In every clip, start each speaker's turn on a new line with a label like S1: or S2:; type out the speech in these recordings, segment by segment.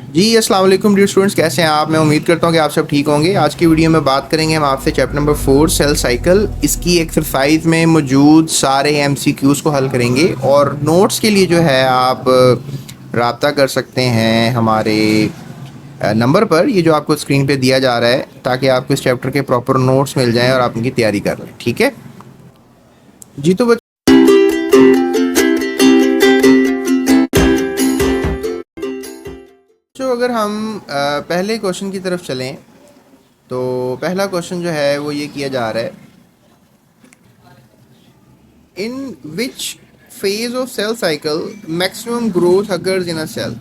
S1: जी अस्सलाम वालेकुम dear students, कैसे हैं आप। मैं उम्मीद करता हूं कि आप सब ठीक होंगे। आज की वीडियो में बात करेंगे हम आपसे चैप्टर नंबर 4 सेल साइकिल। इसकी एक्सरसाइज में मौजूद सारे एमसीक्यूज़ को हल करेंगे और नोट्स के लिए जो है आप रब्ता कर सकते हैं हमारे नंबर पर, ये जो आपको स्क्रीन पे दिया जा रहा है, ताकि आपको इस चैप्टर के प्रॉपर नोट्स मिल जाएं और आप उनकी तैयारी कर लें। ठीक है जी। तो बच्चों, अगर हम पहले क्वेश्चन की तरफ चलें तो पहला क्वेश्चन जो है वो ये किया जा रहा है, in which phase of cell cycle maximum growth occurs in a cell.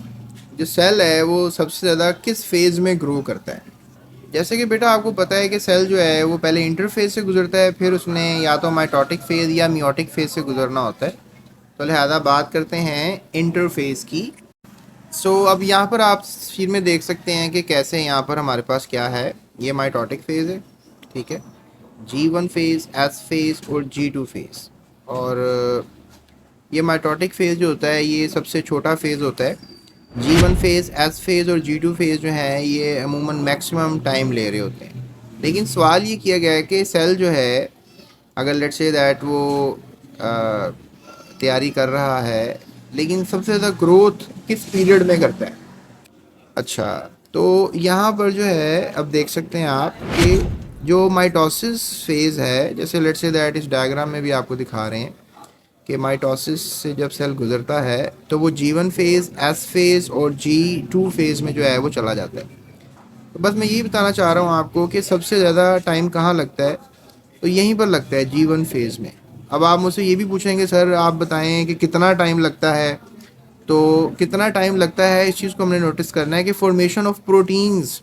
S1: जो सेल है वो सबसे ज़्यादा किस फेज़ में ग्रो करता है। जैसे कि बेटा आपको पता है कि सेल जो है वो पहले इंटरफेज से गुजरता है, फिर उसने या तो माइटोटिक फेज़ या मियोटिक फेज़ से गुजरना होता है। तो लिहाजा बात करते हैं इंटरफेज़ की। अब यहाँ पर आप फिर में देख सकते हैं कि कैसे यहाँ पर हमारे पास क्या है। ये माइटोटिक फेज़ है, ठीक है, G1 फेज़, S फेज़ और G2 फेज़। और ये माइटोटिक फेज़ जो होता है ये सबसे छोटा फेज़ होता है। G1 फेज़, S फेज़ और G2 फेज़ जो है ये अमूमन मैक्सिमम टाइम ले रहे होते हैं। लेकिन सवाल ये किया गया है कि सेल जो है, अगर लेट्स से दैट वो तैयारी कर रहा है, लेकिन सबसे ज़्यादा ग्रोथ किस पीरियड में करता है। अच्छा, तो यहाँ पर जो है अब देख सकते हैं आप कि जो माइटोसिस फेज़ है, जैसे लेट्स से दैट इस डायग्राम में भी आपको दिखा रहे हैं कि माइटोसिस से जब सेल गुजरता है तो वो G1 फेज़, S फेज़ और G2 फेज़ में जो है वो चला जाता है। तो बस मैं यही बताना चाह रहा हूँ आपको कि सबसे ज़्यादा टाइम कहाँ लगता है, तो यहीं पर लगता है G1 फेज़ में। अब आप मुझसे ये भी पूछेंगे सर आप बताएं कि कितना टाइम लगता है। तो कितना टाइम लगता है इस चीज़ को हमने नोटिस करना है कि फॉर्मेशन ऑफ प्रोटीन्स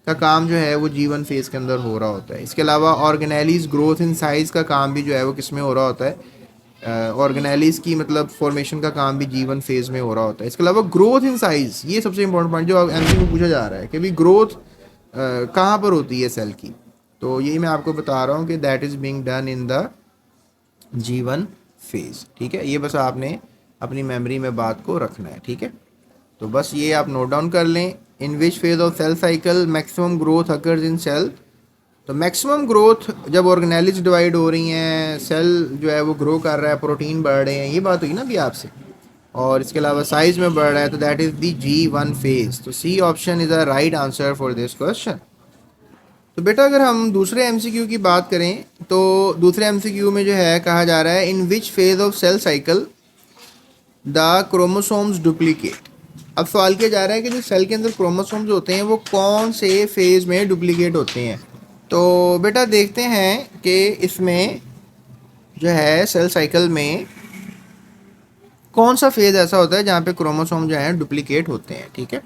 S1: का काम जो है वो G1 फेज़ के अंदर हो रहा होता है। इसके अलावा ऑर्गेनेलीज ग्रोथ इन साइज़ का काम भी जो है वो किस में हो रहा होता है, ऑर्गेनेलीज की मतलब फॉर्मेशन का काम भी G1 फेज़ में हो रहा होता है। इसके अलावा ग्रोथ इन साइज़, ये सबसे इंपॉर्टेंट पॉइंट जो एमसीक्यू में पूछा जा रहा है कि भाई ग्रोथ कहाँ पर होती है सेल की। तो यही मैं आपको बता रहा हूँ कि that is being done in the G1 phase. ठीक है, ये बस आपने अपनी मेमोरी में बात को रखना है। ठीक है, तो बस ये आप नोट डाउन कर लें। In which phase of cell cycle maximum growth occurs in cell. तो मैक्सिमम ग्रोथ जब ऑर्गेनेलिज डिवाइड हो रही हैं, सेल जो है वो ग्रो कर रहा है, प्रोटीन बढ़ रहे हैं, ये बात हुई ना भी आपसे, और इसके अलावा साइज में बढ़ रहा है, तो that is the G1 phase. तो C option is a right answer for this question. तो बेटा अगर हम दूसरे एमसीक्यू की बात करें तो दूसरे एमसीक्यू में जो है कहा जा रहा है, in which phase of cell cycle the chromosomes duplicate. अब सवाल किया जा रहा है कि जो सेल के अंदर क्रोमोसोम्स होते हैं वो कौन से फेज में डुप्लीकेट होते हैं। तो बेटा देखते हैं कि इसमें जो है सेल साइकिल में कौन सा फेज ऐसा होता है जहाँ पे क्रोमोसोम जो है डुप्लीकेट होते हैं। ठीक है,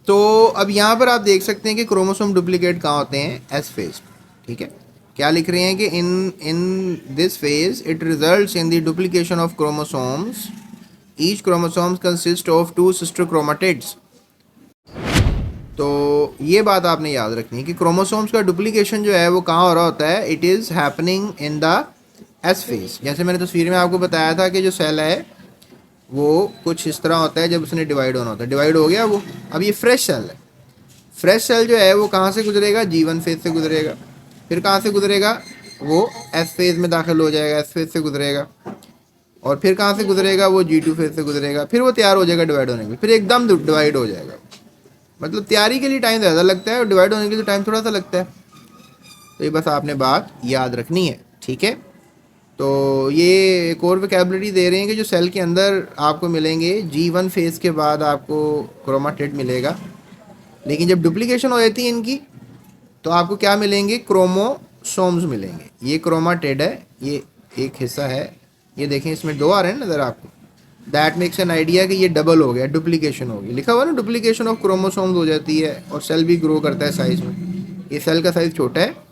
S1: तो अब यहाँ पर आप देख सकते हैं कि क्रोमोसोम डुप्लीकेट कहाँ होते हैं, एस फेज। ठीक है, क्या लिख रहे हैं कि in in this phase it results in the duplication of chromosomes. Each chromosomes consist of two sister chromatids. तो ये बात आपने याद रखनी है कि क्रोमोसोम्स का डुप्लीकेशन जो है वो कहाँ हो रहा होता है, it is happening in the S phase. जैसे मैंने तस्वीर में आपको बताया था कि जो सेल है वो कुछ इस तरह होता है जब उसने डिवाइड होना होता है। डिवाइड हो गया वो, अब ये फ्रेश सेल है। फ्रेश सेल जो है वो कहाँ से गुजरेगा, G1 फेज से गुजरेगा। फिर कहाँ से गुजरेगा, वो एस फेज में दाखिल हो जाएगा, एस फेज से गुजरेगा। और फिर कहाँ से गुजरेगा, वो G2 फेज से गुजरेगा। फिर वो तैयार हो जाएगा डिवाइड होने के लिए, फिर एकदम डिवाइड हो जाएगा। मतलब तैयारी के लिए टाइम ज़्यादा लगता है और डिवाइड होने के लिए टाइम थोड़ा सा लगता है। तो ये बस आपने बात याद रखनी है। ठीक है, तो ये एक और वोकैबुलरी दे रहे हैं कि जो सेल के अंदर आपको मिलेंगे G1 फेज के बाद आपको क्रोमाटिड मिलेगा, लेकिन जब डुप्लीकेशन हो जाती है इनकी तो आपको क्या मिलेंगे, क्रोमोसोम्स मिलेंगे। ये क्रोमाटिड है, ये एक हिस्सा है, ये देखें इसमें दो आ रहे हैं नज़र आपको। दैट मेक्स एन आइडिया कि ये डबल हो गया, डुप्लीकेशन हो गई। लिखा हुआ ना डुप्लीकेशन ऑफ क्रोमोसोम्स हो जाती है और सेल भी ग्रो करता है साइज में। ये सेल का साइज छोटा है।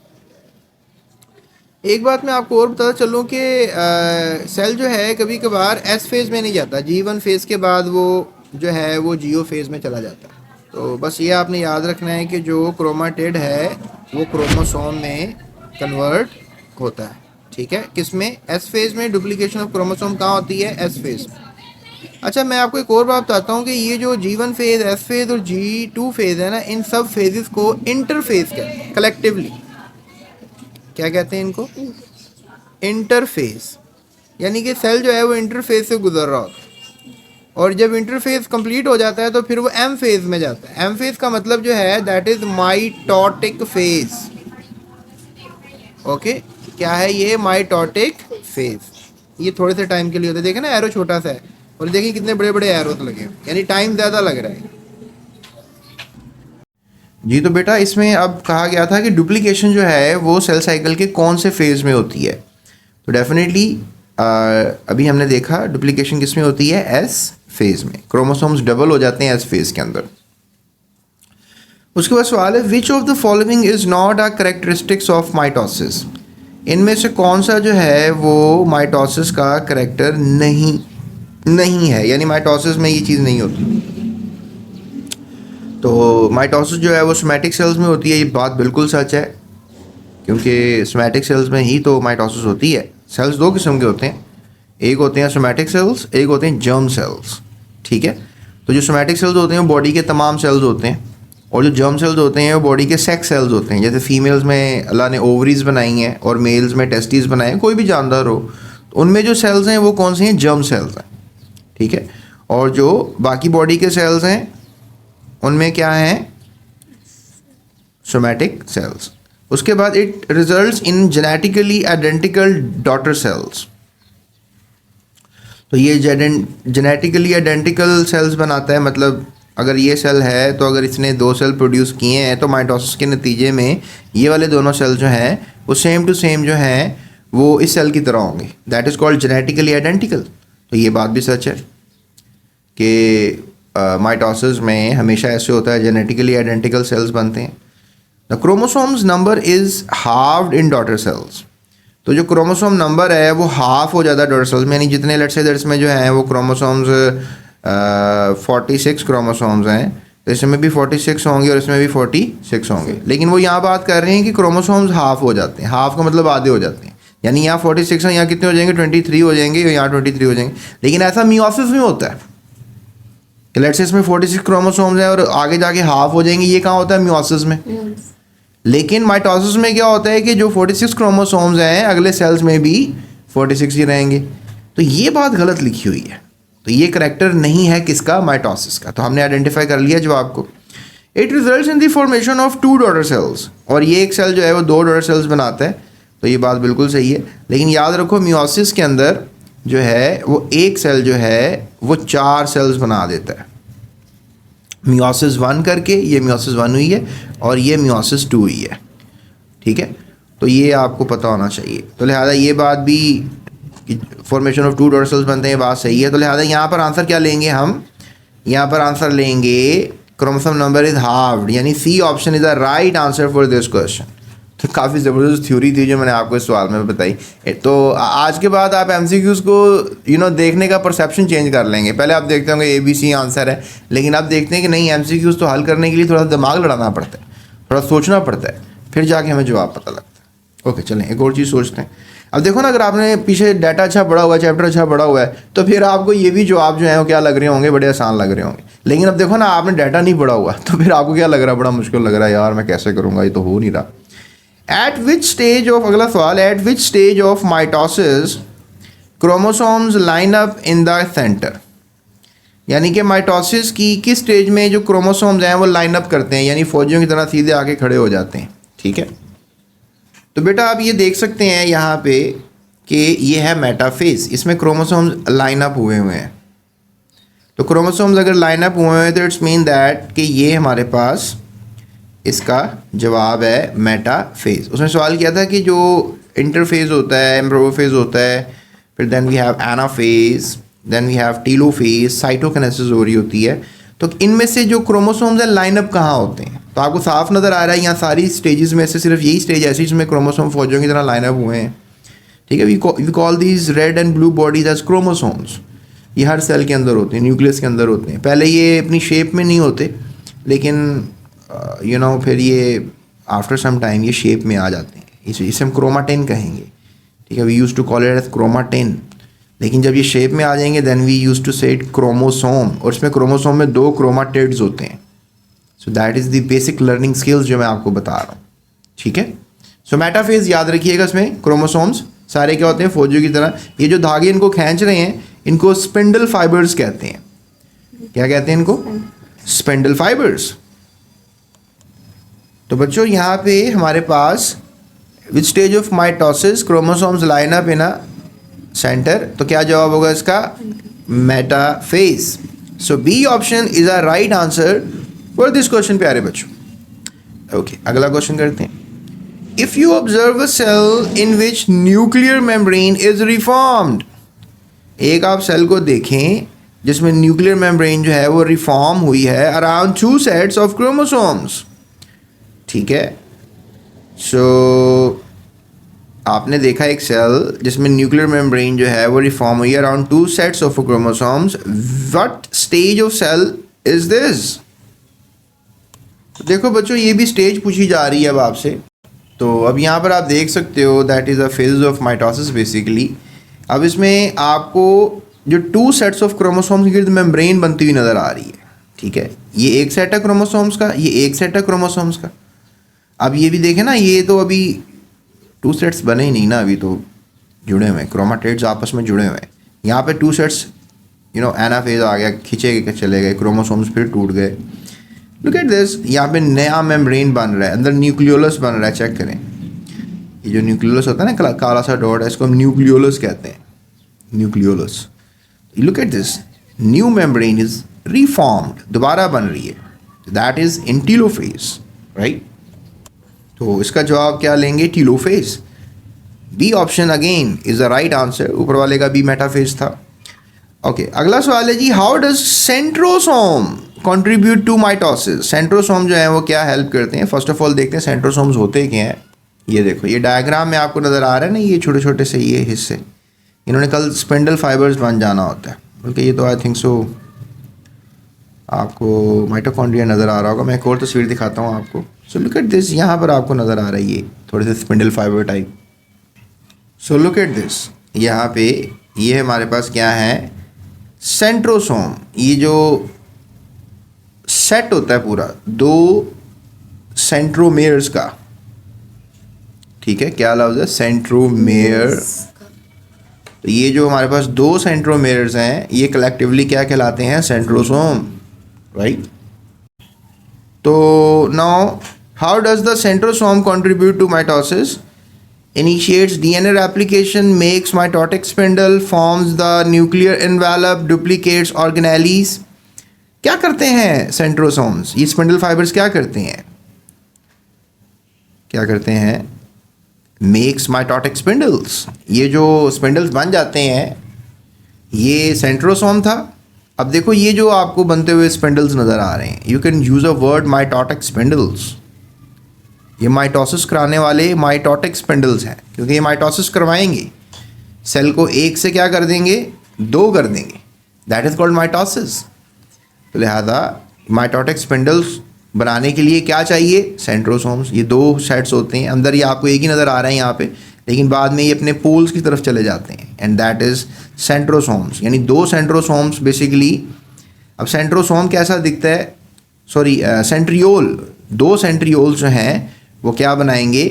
S1: एक बात मैं आपको और बताता चलूँ कि सेल जो है कभी कभार एस फेज़ में नहीं जाता, G1 फेज़ के बाद वो जो है वो GO फेज़ में चला जाता है। तो बस ये आपने याद रखना है कि जो क्रोमाटिड है वो क्रोमोसोम में कन्वर्ट होता है। ठीक है, किस में, एस फेज़ में। डुप्लीकेशन ऑफ क्रोमोसोम कहाँ होती है, एस फेज़ में। अच्छा, मैं आपको एक और बात बताता हूँ कि ये जो G1 फेज, S फेज और G2 फेज है ना, इन सब फेजेस को इंटरफेज कहते हैं कलेक्टिवली। क्या कहते हैं इनको? इंटरफेस। यानी कि सेल जो है वो इंटरफेस से गुजर रहा होता है, और जब इंटरफेस कंप्लीट हो जाता है तो फिर वो एम फेज में जाता है। एम फेज का मतलब जो है that is mitotic phase. Okay, क्या है ये? Mitotic phase. ये थोड़े से टाइम के लिए होता है। देखें ना, एरो छोटा सा है, और देखिए कितने बड़े बड़े एरोस लगे हैं, यानी टाइम ज़्यादा लग रहा है। जी तो बेटा, इसमें अब कहा गया था कि डुप्लीकेशन जो है वो सेल साइकिल के कौन से फेज में होती है। तो डेफिनेटली अभी हमने देखा डुप्लीकेशन किस में होती है? एस फेज में। क्रोमोसोम्स डबल हो जाते हैं एस फेज के अंदर। उसके बाद सवाल है, which of the following is not a characteristics of mitosis. इनमें से कौन सा जो है वो माइटोसिस का करेक्टर नहीं है, यानी माइटोसिस में ये चीज़ नहीं होती। तो माइटोसिस जो है वो सोमैटिक सेल्स में होती है, ये बात बिल्कुल सच है, क्योंकि सोमैटिक सेल्स में ही तो माइटोसिस होती है। सेल्स दो किस्म के होते हैं, एक होते हैं सोमैटिक सेल्स, एक होते हैं जर्म सेल्स। ठीक है, तो जो सोमैटिक सेल्स होते हैं वो बॉडी के तमाम सेल्स होते हैं, और जो जर्म सेल्स होते हैं वो बॉडी के सेक्स सेल्स होते हैं। जैसे फीमेल्स में अल्लाह ने ओवरीज बनाई हैं और मेल्स में टेस्टिस बनाए हैं, कोई भी जानदार हो, तो उनमें जो सेल्स हैं वो कौन से हैं? जर्म सेल्स हैं। ठीक है, और जो बाकी बॉडी के सेल्स हैं उनमें क्या हैं? Somatic cells. उसके बाद it results in genetically identical daughter cells. तो ये जेनेटिकली आइडेंटिकल सेल्स बनाता है, मतलब अगर ये सेल है तो अगर इसने दो सेल प्रोड्यूस किए हैं तो माइटोसिस के नतीजे में ये वाले दोनों सेल जो हैं वो सेम टू सेम जो हैं वो इस सेल की तरह होंगे। That is called genetically identical. तो ये बात भी सच है कि माइटोसिस में हमेशा ऐसे होता है, जेनेटिकली आइडेंटिकल सेल्स बनते हैं। The chromosomes number is halved in daughter cells. तो जो क्रोमोसोम नंबर है वो हाफ हो जाता है डॉटर सेल्स में, यानी जितने लेट्स से इसमें जो हैं वो क्रोमोसोम्स 46 क्रोमोसोम्स हैं, तो इसमें भी 46 होंगे और इसमें भी 46 होंगे। लेकिन वो यहाँ बात कर रहे हैं कि क्रोमोसोम्स हाफ हो जाते हैं। हाफ का मतलब आधे हो जाते हैं, यानी यहाँ 46 हैं, यहाँ कितने हो जाएंगे? 23 हो जाएंगे, और यहाँ 23 हो जाएंगे। लेकिन ऐसा मियोसिस में होता है कि लेट्स से इसमें 46 क्रोमोसोम्स हैं और आगे जाके हाफ हो जाएंगे। ये कहाँ होता है? मियोसिस में। लेकिन माइटोसिस में क्या होता है कि जो 46 क्रोमोसोम्स हैं अगले सेल्स में भी 46 ही रहेंगे। तो ये बात गलत लिखी हुई है, तो ये करेक्टर नहीं है किसका? माइटोसिस का। तो हमने आइडेंटिफाई कर लिया जवाब को। It results in the formation of 2 daughter cells, और ये एक सेल जो है वो 2 डॉटर सेल्स बनाता है। तो ये बात बिल्कुल सही है, लेकिन याद रखो मियोसिस के अंदर जो है वो एक सेल जो है वो 4 सेल्स बना देता है। मियोसिस 1 करके ये मियोसिस 1 हुई है और ये मियोसिस 2 हुई है। ठीक है, तो ये आपको पता होना चाहिए। तो लिहाजा ये बात भी, फॉर्मेशन ऑफ 2 डॉटर सेल्स बनते हैं, बात सही है। तो लिहाजा यहाँ पर आंसर क्या लेंगे हम? यहाँ पर आंसर लेंगे क्रोमोसोम नंबर इज हाफ्ड, यानी C option is the right answer for this question. तो काफ़ी ज़बरदस्त थ्योरी थी जो मैंने आपको इस सवाल में बताई। तो आज के बाद आप एमसीक्यूज़ को देखने का परसेप्शन चेंज कर लेंगे। पहले आप देखते होंगे ABC आंसर है, लेकिन आप देखते हैं कि नहीं, एमसीक्यूज़ तो हल करने के लिए थोड़ा दिमाग लड़ाना पड़ता है, थोड़ा सोचना पड़ता है, फिर जाके हमें जवाब पता लगता है। ओके, चलें एक और चीज़ सोचते हैं। अब देखो ना, अगर आपने पीछे डाटा अच्छा पढ़ा हुआ है, चैप्टर अच्छा पढ़ा हुआ है, तो फिर आपको ये भी जवाब जो है वो क्या लग रहे होंगे? बड़े आसान लग रहे होंगे। लेकिन अब देखो ना, आपने डाटा नहीं पढ़ा हुआ, तो फिर आपको क्या लग रहा है? बड़ा मुश्किल लग रहा है, यार मैं कैसे करूँगा, ये तो हो नहीं रहा। एट विच स्टेज ऑफ, अगला सवाल, eight which stage of mitosis chromosomes line up in the centre. यानी कि माइटोसिस की किस स्टेज में जो क्रोमोसोम्स हैं वो लाइन अप करते हैं, यानी फौजियों की तरह सीधे आके खड़े हो जाते हैं। ठीक है, तो बेटा आप ये देख सकते हैं यहाँ पे कि ये है मेटाफेज, इसमें क्रोमोसोम्स लाइन अप हुए हैं। तो क्रोमोसोम्स अगर लाइन अप हुए हैं तो इट्स मीन दैट कि ये हमारे पास इसका जवाब है मेटाफेज। उसमें सवाल किया था कि जो इंटरफेज होता है, एम्प्रोफेज होता है, फिर then we have anaphase, then we have telophase, cytokinesis हो रही होती है। तो इनमें से जो क्रोमोसोम्स हैं लाइनअप कहाँ होते हैं? तो आपको साफ नज़र आ रहा है यहाँ सारी स्टेजेस में से सिर्फ यही स्टेज ऐसी जिसमें क्रोमोसोम फौजियों की तरह लाइनअप हुए हैं। ठीक है, we call these red and blue bodies as chromosomes. ये हर सेल के अंदर होते हैं, न्यूक्लियस के अंदर होते हैं। पहले ये अपनी शेप में नहीं होते, लेकिन फिर ये आफ्टर सम टाइम ये शेप में आ जाते हैं। इसे हम क्रोमाटिन कहेंगे। ठीक है, we use to call it as chromatin. लेकिन जब ये शेप में आ जाएंगे then we use to say it chromosome, और इसमें क्रोमोसोम में 2 क्रोमाटिड्स होते हैं. So that is the basic learning skills जो मैं आपको बता रहा हूँ. ठीक है. सो मेटाफेज याद रखिएगा, इसमें क्रोमोसोम्स सारे क्या होते हैं, फौजियों की तरह. ये जो धागे इनको खींच रहे हैं इनको स्पिंडल फाइबर्स कहते हैं. क्या कहते हैं इनको? Spindle fibres. तो बच्चों यहाँ पे हमारे पास which stage of mitosis chromosomes line up in a centre, तो क्या जवाब होगा इसका? Metaphase. So B option is a right answer for this question प्यारे बच्चों. ओके, अगला क्वेश्चन करते हैं. If you observe a cell in which nuclear membrane is reformed, एक आप सेल को देखें जिसमें न्यूक्लियर मेम्ब्रेन जो है वो रिफॉर्म हुई है अराउंड 2 सेट्स ऑफ क्रोमोसोम्स. ठीक है. सो आपने देखा एक सेल जिसमें न्यूक्लियर मेम्ब्रेन जो है वो रिफॉर्म हुई है around 2 sets of chromosomes. What stage of cell is this? देखो बच्चों, ये भी स्टेज पूछी जा रही है अब आपसे. तो अब यहाँ पर आप देख सकते हो that is a phase of mitosis basically. अब इसमें आपको जो 2 सेट्स ऑफ क्रोमोसोम्स की मेम्ब्रेन बनती हुई नज़र आ रही है. ठीक है. ये एक सेट है क्रोमोसोम्स का, ये एक सेट है क्रोमोसोम्स का. अब ये भी देखें ना, ये तो अभी 2 सेट्स बने ही नहीं ना, अभी तो जुड़े हुए हैं, क्रोमाटिड्स आपस में जुड़े हुए हैं. यहाँ पे 2 सेट्स एनाफेज आ गया, खींचे के चले गए, क्रोमोसोम्स फिर टूट गए. लुक एट दिस, यहाँ पे नया मेम्ब्रेन बन रहा है, अंदर न्यूक्लियोलस बन रहा है. चेक करें, ये जो न्यूक्लियोलस होता है ना, काला सा डॉट है, इसको हम न्यूक्लियोलस कहते हैं. Nucleolus. Look at this, new membrane is reformed, दोबारा बन रही है. That is in telophase, right. तो इसका जवाब क्या लेंगे? Telophase. B option again is the right answer. ऊपर वाले का बी मेटाफेज था. ओके, अगला सवाल है जी, how does centrosome contribute to mitosis? Centrosome जो है वो क्या हेल्प करते हैं? फर्स्ट ऑफ ऑल देखते हैं सेंट्रोसोम्स होते क्या हैं. ये देखो, ये डायग्राम में आपको नज़र आ रहा है ना, ये छोटे छोटे से ये हिस्से, इन्होंने कल स्पिंडल फाइबर्स बन जाना होता है. बल्कि ये तो आई थिंक सो आपको माइटोकॉन्ड्रिया नज़र आ रहा होगा. मैं एक और तस्वीर दिखाता हूँ आपको. सो लुक एट दिस, यहाँ पर आपको नज़र आ रहा है ये थोड़े से spindle fibre type. So look at this, यहाँ पे ये हमारे पास क्या है? सेंट्रोसोम. ये जो सेट होता है पूरा 2 सेंट्रोमेयर्स का. ठीक है, क्या लफ्ज़ है? सेंट्रोमेयर. तो ये जो हमारे पास 2 सेंट्रोमेयर्स हैं ये कलेक्टिवली क्या कहलाते हैं? Centrosome, right. तो now how does the centrosome contribute to mitosis? Initiates DNA replication, makes mitotic spindle, forms the nuclear envelope, duplicates organelles. क्या करते हैं सेंट्रोसोम्स? ये स्पिंडल फाइबर्स क्या करते हैं? क्या करते हैं? Makes mitotic spindles. ये जो स्पिंडल्स बन जाते हैं ये सेंट्रोसोम था. अब देखो, ये जो आपको बनते हुए स्पिंडल्स नज़र आ रहे हैं, you can use a word mitotic spindles. ये माइटोसिस कराने वाले माइटोटिक स्पिंडल्स हैं, क्योंकि ये माइटोसिस करवाएंगे, सेल को 1 से क्या कर देंगे? 2 कर देंगे. That is called mitosis. तो लिहाजा माइटोटिक स्पिंडल्स बनाने के लिए क्या चाहिए? सेंट्रोसोम्स. ये 2 सेट्स होते हैं, अंदर ये आपको एक ही नज़र आ रहा है यहाँ पे, लेकिन बाद में ये अपने पोल्स की तरफ चले जाते हैं, एंड दैट इज़ सेंट्रोसोम्स. यानी 2 सेंट्रोसोम्स बेसिकली. अब सेंट्रोसोम कैसा दिखता है? Sorry, centriole. 2 सेंट्रियोल्स जो हैं वो क्या बनाएंगे?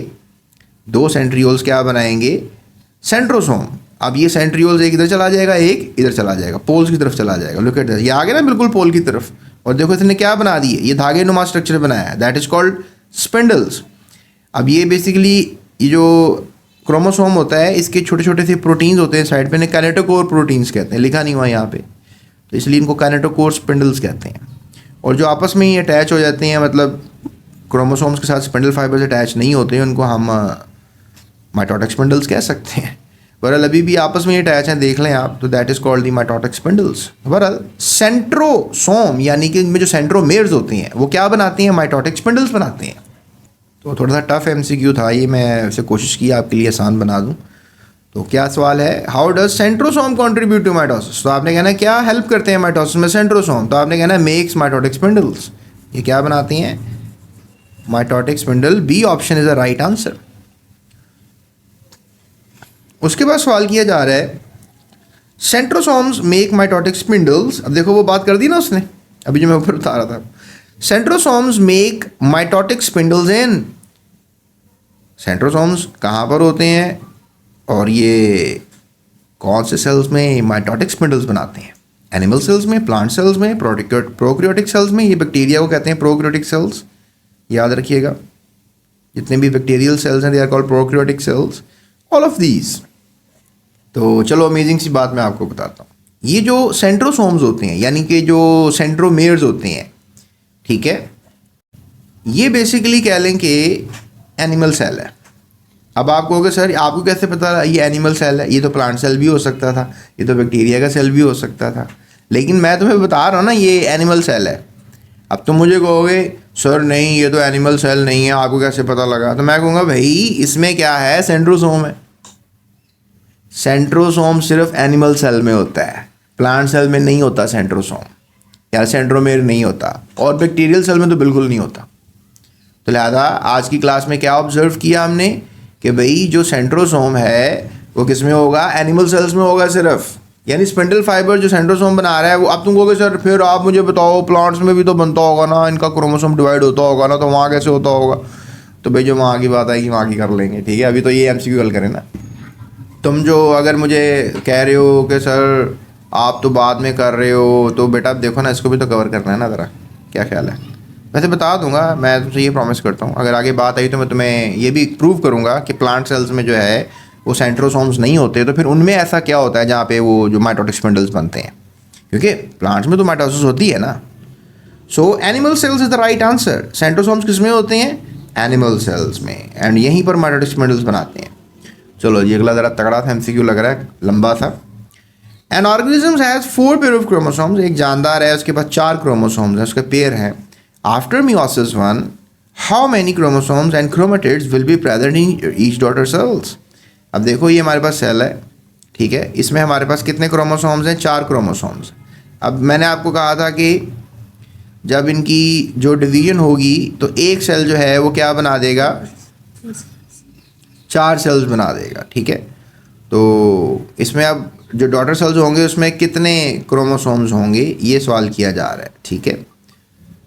S1: 2 सेंट्रियोल्स क्या बनाएंगे? सेंट्रोसोम. अब ये सेंट्रियोल्स एक इधर चला जाएगा, एक इधर चला जाएगा, पोल्स की तरफ चला जाएगा. लुक एट दिस, ये आ गया ना बिल्कुल पोल की तरफ. और देखो इसने क्या बना दिए? ये धागे नुमा स्ट्रक्चर बनाया है. That is called spindles. अब ये बेसिकली ये जो क्रोमोसोम होता है इसके छोटे छोटे से प्रोटीन्स होते हैं साइड पे, इन्हें कैनेटोकोर प्रोटीन्स कहते हैं. लिखा नहीं हुआ यहाँ पे, तो इसलिए इनको कैनेटोकोर स्पिंडल्स कहते हैं. और जो आपस में ही अटैच हो जाते हैं, मतलब क्रोमोसोम्स के साथ स्पिंडल फाइबर्स अटैच नहीं होते हैं, उनको हम माइटोटिक स्पिंडल्स कह सकते हैं. बहरहाल अभी भी आपस में अटैच हैं, देख लें आप, तो that is called the mitotic spindles. बहरहाल सेंट्रोसोम यानी कि इनमें जो सेंट्रोमेयर्स होते हैं वो क्या बनाती हैं? माइटोटिक स्पिंडल्स बनाते हैं. तो थोड़ा सा टफ एमसीक्यू था ये, मैं इसे कोशिश की आपके लिए आसान बना दूँ. तो क्या सवाल है? How does centrosome contribute to mitosis? तो आपने कहना क्या हेल्प करते हैं माइटोसिस में सेंट्रोसोम? तो आपने कहना मेक्स माइटोटिक स्पिंडल्स. ये क्या बनाती हैं? Mitotic spindle. B option is the right answer. उसके बाद सवाल किया जा रहा है सेंट्रोसोम्स मेक माइटोटिक स्पिंडल्स। अब देखो वो बात कर दी ना उसने, अभी जो मैं ऊपर बता रहा था। सेंट्रोसोम्स मेक माइटोटिक स्पिंडल्स इन, सेंट्रोसोम्स कहाँ पर होते हैं और ये कौन से सेल्स में माइटोटिक स्पिंडल्स बनाते हैं? एनिमल सेल्स में, प्लांट सेल्स में, प्रोक्रियोटिक सेल्स में। ये बैक्टीरिया को कहते हैं प्रोक्रियोटिक सेल्स, याद रखिएगा। जितने भी बैक्टीरियल सेल्स हैं they are called prokaryotic cells, all of these. तो चलो अमेजिंग सी बात मैं आपको बताता हूँ। ये जो सेंट्रोसोम्स होते हैं यानी कि जो सेंट्रोमेयर्स होते हैं, ठीक है, ये बेसिकली कह लें कि एनिमल सेल है। अब आप कहोगे सर आपको कैसे पता ये एनिमल सेल है? ये तो प्लांट सेल भी हो सकता था, ये तो बैक्टीरिया का सेल भी हो सकता था, लेकिन मैं तुम्हें बता रहा हूँ ना ये एनिमल सेल है। अब तुम मुझे कहोगे सर नहीं ये तो एनिमल सेल नहीं है, आपको कैसे पता लगा? तो मैं कहूँगा भाई इसमें क्या है, सेंट्रोसोम है। सेंट्रोसोम सिर्फ एनिमल सेल में होता है, प्लांट सेल में नहीं होता सेंट्रोसोम, या सेंट्रोमेयर नहीं होता, और बैक्टीरियल सेल में तो बिल्कुल नहीं होता। तो लिहाजा आज की क्लास में क्या ऑब्जर्व किया हमने कि भाई जो सेंट्रोसोम है वो किस में होगा? एनिमल सेल्स में होगा सिर्फ। यानी स्पिंडल फाइबर जो सेंट्रोसोम बना रहा है वो, अब तुम कहोगे सर फिर आप मुझे बताओ प्लांट्स में भी तो बनता होगा ना, इनका क्रोमोसोम डिवाइड होता होगा ना, तो वहाँ कैसे होता होगा? तो भाई जो वहाँ की बात आएगी वहाँ की कर लेंगे, ठीक है। अभी तो ये एमसीक्यू हल करें ना। तुम जो अगर मुझे कह रहे हो कि सर आप तो बाद में कर रहे हो, तो बेटा अब देखो ना इसको भी तो कवर करना है ना ज़रा, क्या ख्याल है? वैसे बता दूंगा, मैं तुमसे ये प्रॉमिस करता हूँ, अगर आगे बात आई तो मैं तुम्हें ये भी प्रूव करूँगा कि प्लांट सेल्स में जो है वो सेंट्रोसोम्स नहीं होते, तो फिर उनमें ऐसा क्या होता है जहाँ पे वो जो माइटोटिक स्पिंडल्स बनते हैं, क्योंकि प्लांट्स में तो माइटोसिस होती है ना। So animal cells is the right answer. Centrosomes किस में होते हैं? एनिमल सेल्स में, एंड यहीं पर माइटोटिक स्पिंडल्स बनाते हैं। चलो जी अगला ज़रा तगड़ा था, एमसीक्यू लग रहा है लंबा था। An organism has 4 pair of chromosomes, एक जानदार है उसके पास 4 क्रोमोसोम्स हैं, उसके पेयर हैं। After meiosis 1, how many chromosomes and chromatids will be present in each daughter cells? अब देखो ये हमारे पास सेल है, ठीक है, इसमें हमारे पास कितने क्रोमोसोम्स हैं? 4 क्रोमोसोम्स। अब मैंने आपको कहा था कि जब इनकी जो डिवीजन होगी तो एक सेल जो है वो क्या बना देगा? 4 सेल्स बना देगा, ठीक है। तो इसमें अब जो डॉटर सेल्स होंगे उसमें कितने क्रोमोसोम्स होंगे ये सवाल किया जा रहा है, ठीक है।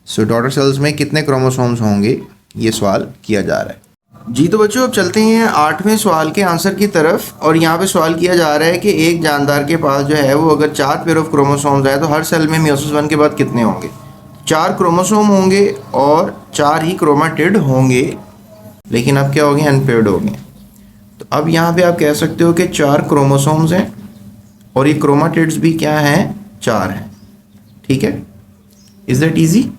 S1: सो डॉटर सेल्स में कितने क्रोमोसोम्स होंगे ये सवाल किया जा रहा है जी। तो बच्चों अब चलते हैं 8वें सवाल के आंसर की तरफ, और यहाँ पे सवाल किया जा रहा है कि एक जानदार के पास जो है वो अगर 4 पेयर ऑफ क्रोमोसोम्स है तो हर सेल में meiosis 1 के बाद कितने होंगे? 4 क्रोमोसोम होंगे और 4 ही क्रोमाटिड होंगे, लेकिन अब क्या होंगे? अनपेयर्ड होंगे। तो अब यहाँ पे आप कह सकते हो कि 4 क्रोमोसोम्स हैं और ये क्रोमाटिड्स भी क्या हैं? 4 हैं, ठीक है। Is that easy?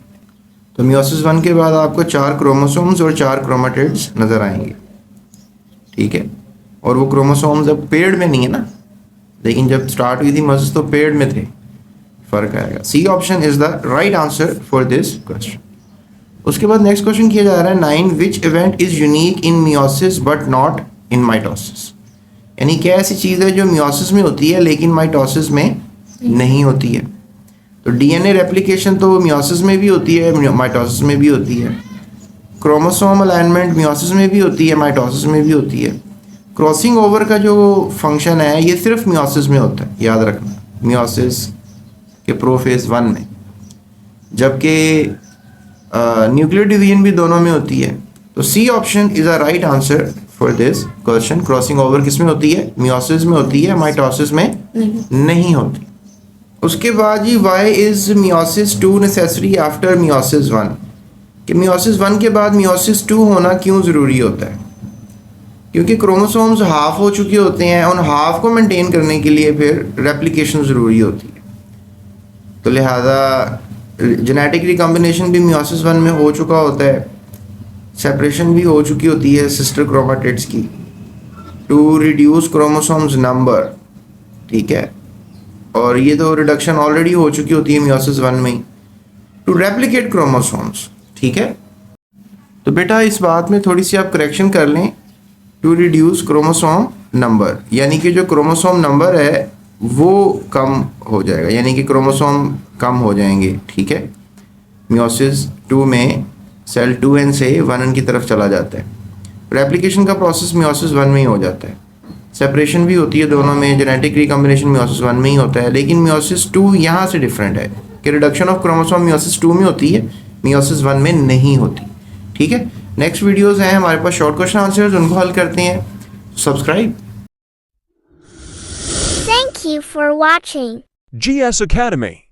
S1: तो meiosis 1 के बाद आपको 4 क्रोमोसोम्स और 4 क्रोमाटिड्स नज़र आएंगे, ठीक है। और वो क्रोमोसोम्स अब पेड़ में नहीं है ना, लेकिन जब स्टार्ट हुई थी meiosis तो पेड़ में थे, फ़र्क आएगा। C option is the right answer for this question. उसके बाद नेक्स्ट क्वेश्चन किया जा रहा है 9, which event is unique in meiosis but not in mitosis? यानी क्या ऐसी चीज़ है जो meiosis में होती है लेकिन माइटोसिस में नहीं होती है? तो डीएनए रेप्लिकेशन तो meiosis में भी होती है, माइटोसिस में भी होती है। क्रोमोसोम अलाइनमेंट meiosis में भी होती है, माइटोसिस में भी होती है। क्रॉसिंग ओवर का जो फंक्शन है ये सिर्फ meiosis में होता है, याद रखना, meiosis के प्रोफेज 1 में, जबकि न्यूक्लियर डिवीजन भी दोनों में होती है। तो C option is a right answer for this question. Crossing over किस में होती है? meiosis में होती है, माइटोसिस में नहीं होती। उसके बाद जी why is meiosis 2 necessary after meiosis 1? कि meiosis 1 के बाद meiosis 2 होना क्यों ज़रूरी होता है? क्योंकि क्रोमोसोम्स हाफ हो चुके होते हैं, उन हाफ को मेंटेन करने के लिए फिर रेप्लिकेशन ज़रूरी होती है। तो लिहाजा जेनेटिक रिकॉम्बिनेशन भी meiosis 1 में हो चुका होता है, सेपरेशन भी हो चुकी होती है सिस्टर क्रोमाटिड्स की, टू रिड्यूस क्रोमोसोम्स नंबर, ठीक है। और ये तो रिडक्शन ऑलरेडी हो चुकी होती है meiosis 1 में ही, टू रेप्लिकेट क्रोमोसोम्स, ठीक है। तो बेटा इस बात में थोड़ी सी आप करेक्शन कर लें, टू रिड्यूस क्रोमोसोम नंबर, यानी कि जो क्रोमोसोम नंबर है वो कम हो जाएगा, यानी कि क्रोमोसोम कम हो जाएंगे, ठीक है। meiosis 2 में सेल 2n से 1n की तरफ चला जाता है। रेप्लिकेशन का प्रोसेस meiosis 1 में ही हो जाता है। सेपरेशन भी होती है दोनों में, जेनेटिक रिकॉम्बिनेशन मियोसिस 1 में ही होता है, लेकिन मियोसिस 2 यहाँ से डिफरेंट है कि रिडक्शन ऑफ क्रोमोसोम मियोसिस 2 में होती है, मियोसिस 1 में नहीं होती। ठीक है, नेक्स्ट वीडियोस हैं हमारे पास शॉर्ट क्वेश्चन आंसर्स, उनको हल करते हैं। Subscribe.
S2: Thank you for watching.
S3: GS Academy.